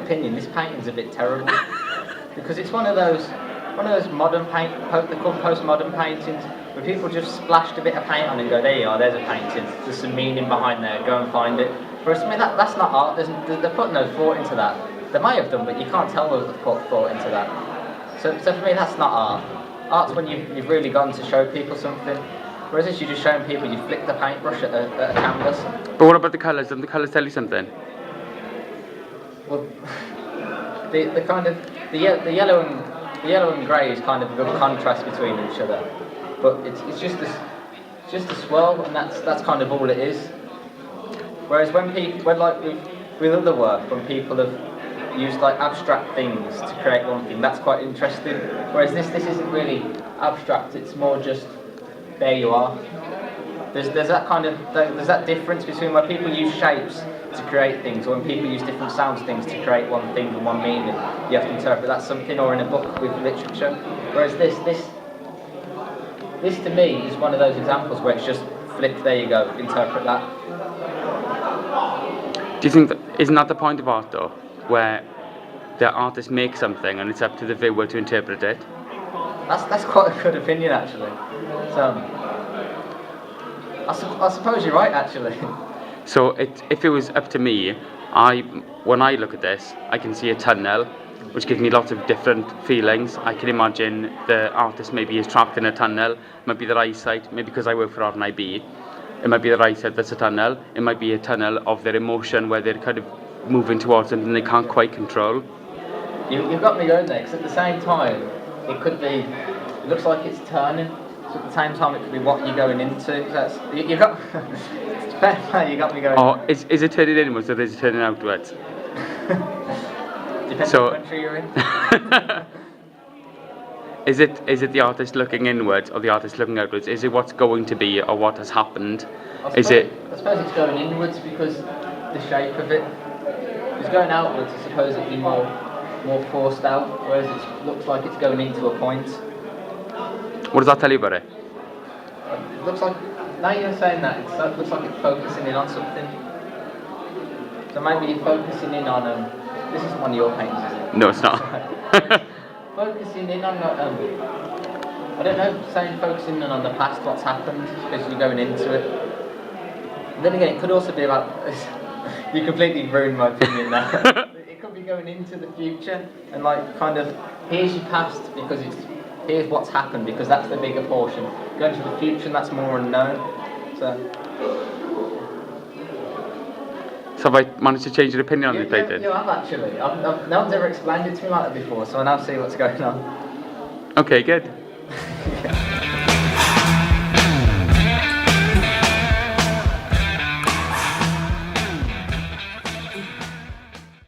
opinion, this painting's a bit terrible because it's one of those modern they're called postmodern paintings, where people just splashed a bit of paint on and go, there you are, there's a painting. There's some meaning behind there. Go and find it. Whereas to me, that's not art. They're putting no thought into that. They may have done, but you can't tell whether they've put thought into that. So for me, that's not art. Art's when you've really gone to show people something. Whereas if you're just showing people, you flick the paintbrush at a canvas. But what about the colours? Don't the colours tell you something? Well, the yellow and grey is kind of a good contrast between each other. But it's just a swirl, and that's kind of all it is. Whereas when with other work, when people have used like abstract things to create one thing, that's quite interesting. Whereas this isn't really abstract; it's more just there you are. There's that difference between where people use shapes to create things, or when people use different sounds things to create one thing and one meaning. You have to interpret that something, or in a book with literature. Whereas this to me is one of those examples where it's just flick, there you go, interpret that. Do you think isn't that the point of art though, where the artist makes something and it's up to the viewer to interpret it? That's quite a good opinion actually. So I suppose you're right actually. So if it was up to me, when I look at this, I can see a tunnel, which gives me lots of different feelings. I can imagine the artist maybe is trapped in a tunnel. It might be their eyesight, maybe because I work for R&IB. It might be their eyesight that's a tunnel. It might be a tunnel of their emotion where they're kind of moving towards something they can't quite control. You've got me going there, because at the same time, it looks like it's turning. So at the same time, it could be what you're going into. You got me going. Oh, is it turning inwards or is it turning outwards? Depends on what country you're in. Is it the artist looking inwards or the artist looking outwards? Is it what's going to be or what has happened? I suppose it's going inwards because the shape of it. If it's going outwards, I suppose it'd be more forced out, whereas it looks like it's going into a point. What does that tell you about it? It looks like, now you're saying that, it looks like it's focusing in on something. So maybe you're focusing in on, this isn't one of your paintings, is it? No, it's not. Focusing in on, I don't know, saying focusing in on the past, what's happened, because you're going into it. And then again, it could also be about, you completely ruined my opinion now. It could be going into the future, and like kind of, here's your past, because here's what's happened, because that's the bigger portion. Going to the future, and that's more unknown. So have I managed to change your opinion on this painting? You have actually. No one's ever explained it to me like that before, so I now see what's going on. Okay, good.